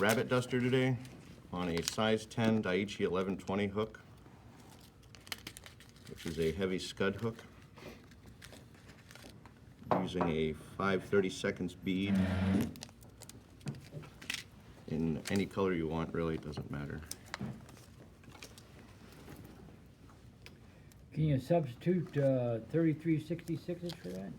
rabbit duster today on a size 10 Daiichi 1120 hook, which is a heavy scud hook, using a 5/32 bead in any color you want, really, it doesn't matter. Can you substitute 3366s for that?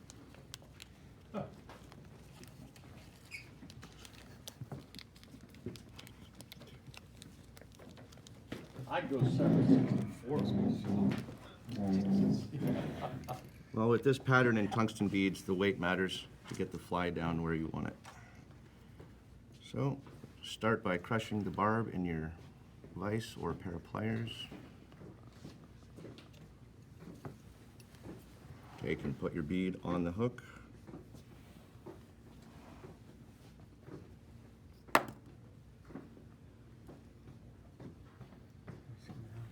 I'd go 764. Well, with this pattern in tungsten beads, the weight matters to get the fly down where you want it. So, start by crushing the barb in your vise or pair of pliers. Take and put your bead on the hook.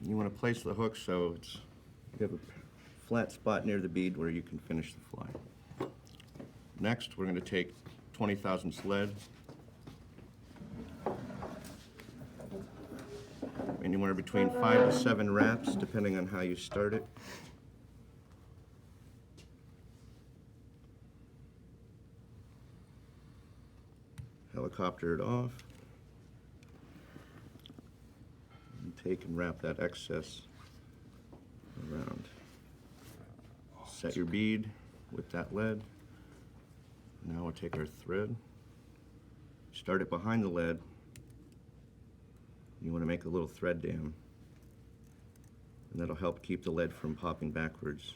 You want to place the hook so you have a flat spot near the bead where you can finish the fly. Next, we're going to take 20 thousandths lead, anywhere between 5 to 7 wraps, depending on how you start it. Helicopter it off. And take and wrap that excess around. Set your bead with that lead. Now we'll take our thread, start it behind the lead. You want to make a little thread dam, and that'll help keep the lead from popping backwards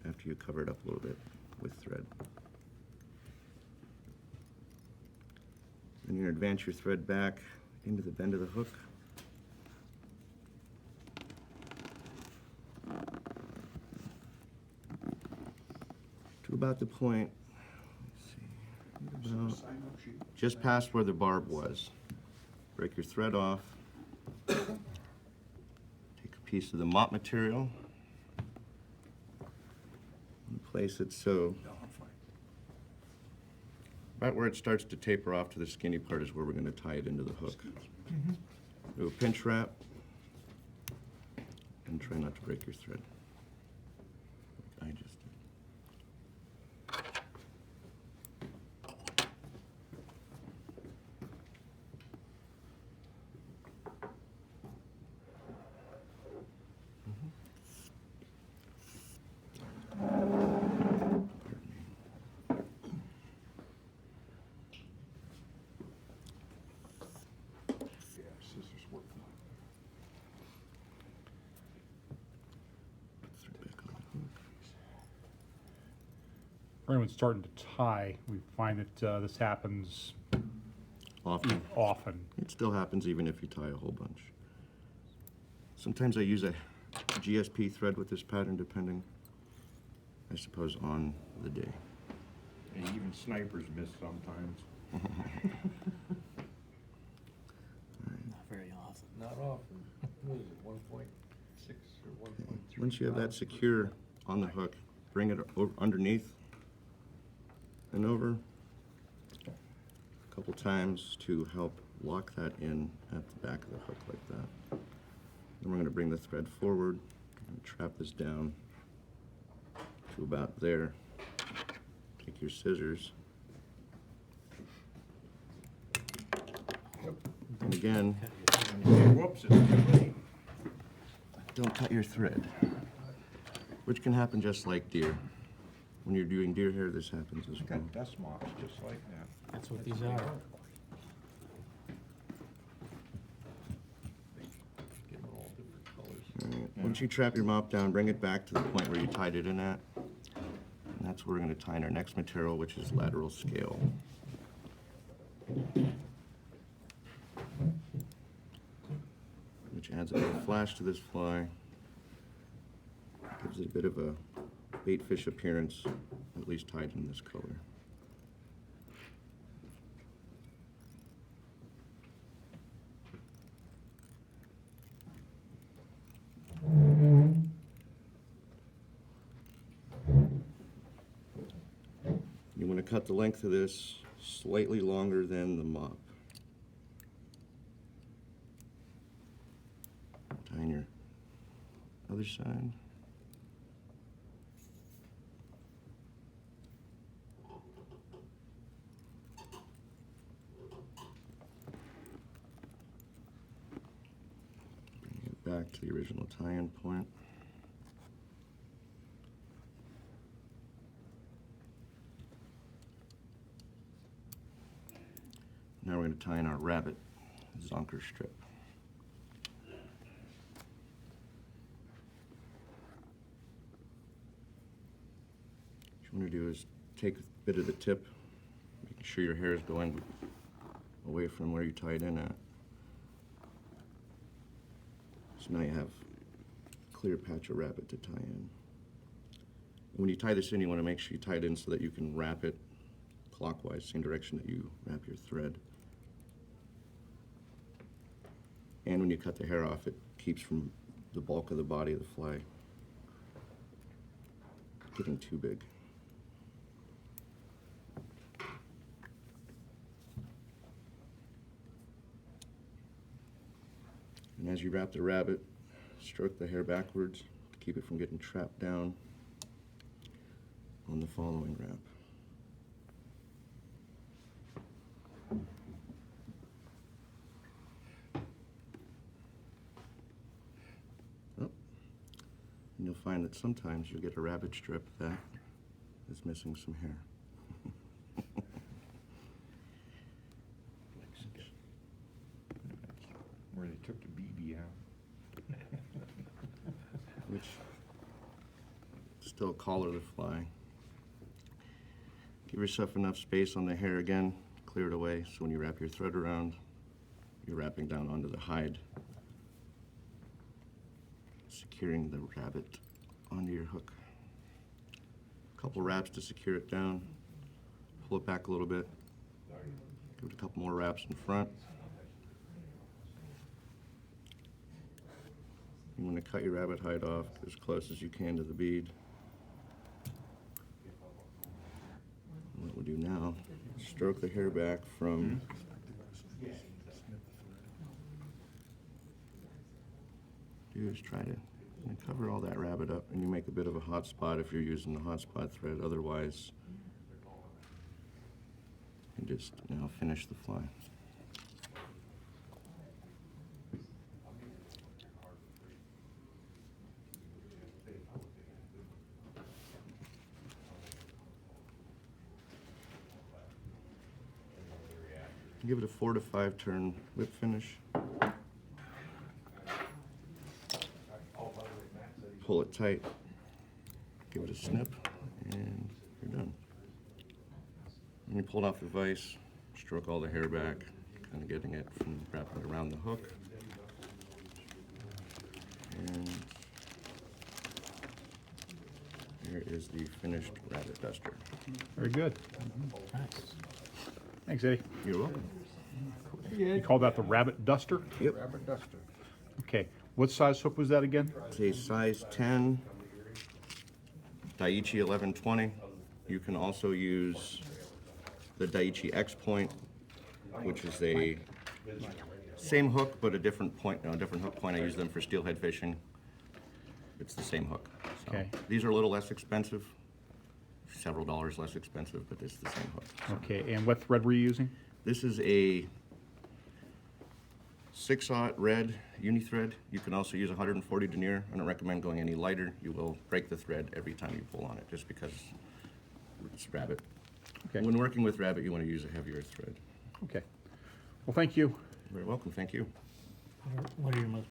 after you cover it up a little bit with thread. Then you're going to advance your thread back into the bend of the hook. To about the point, let's see, about just past where the barb was. Break your thread off. Take a piece of the mop material and place it so right where it starts to taper off to the skinny part is where we're going to tie it into the hook. Do a pinch wrap and try not to break your thread, like I just did. For anyone starting to tie, we find that this happens Often. It still happens even if you tie a whole bunch. Sometimes I use a GSP thread with this pattern, depending, I suppose, on the day. And even snipers miss sometimes. Not very often. Not often. What is it, 1.6 or 1.3? Once you have that secure on the hook, bring it underneath and over a couple times to help lock that in at the back of the hook like that. Then we're going to bring the thread forward and trap this down to about there. Take your scissors. And again, Whoops, it's too late. don't cut your thread, which can happen just like deer. When you're doing deer hair, this happens as well. Got dust mops just like that. That's what these are. Get them all different colors. All right. Once you trap your mop down, bring it back to the point where you tied it in at. And that's where we're going to tie in our next material, which is lateral scale. Which adds a bit of flash to this fly. Gives it a bit of a bait fish appearance, at least tied in this color. You want to cut the length of this slightly longer than the mop. Other side. Bring it back to the original tie-in point. Now we're going to tie in our rabbit zonker strip. What you want to do is take a bit of the tip, making sure your hair is going away from where you tied in at. So now you have a clear patch of rabbit to tie in. When you tie this in, you want to make sure you tie it in so that you can wrap it clockwise, same direction that you wrap your thread. And when you cut the hair off, it keeps from the bulk of the body of the fly getting too big. And as you wrap the rabbit, stroke the hair backwards to keep it from getting trapped down on the following wrap. Oh. And you'll find that sometimes you'll get a rabbit strip that is missing some hair. Where they took the BB out. Which still collar the fly. Give yourself enough space on the hair again, clear it away, so when you wrap your thread around, you're wrapping down onto the hide, securing the rabbit onto your hook. A couple wraps to secure it down, pull it back a little bit, give it a couple more wraps in front. You want to cut your rabbit hide off as close as you can to the bead. And what we'll do now, stroke the hair back from do is try to cover all that rabbit up, and you make a bit of a hot spot if you're using the hot spot thread. Otherwise, you just now finish the fly. Give it a 4 to 5 turn whip finish. Pull it tight, give it a snip, and you're done. When you pull it off the vise, stroke all the hair back, kind of getting it from wrapping it around the hook. And here is the finished rabbit duster. Very good. Nice. Thanks, Eddie. You're welcome. You call that the rabbit duster? Yep. Rabbit duster. Okay. What size hook was that again? It's a size 10, Daiichi 1120. You can also use the Daiichi X point, which is a same hook but a different point, a different hook point. I use them for steelhead fishing. It's the same hook. So Okay. These are a little less expensive, several dollars less expensive, but it's the same hook. Okay, and what thread were you using? This is a 6/0 red uni thread. You can also use 140 denier. I don't recommend going any lighter. You will break the thread every time you pull on it, just because it's rabbit. Okay. When working with rabbit, you want to use a heavier thread. Okay. Well, thank you. You're very welcome. Thank you. What are your most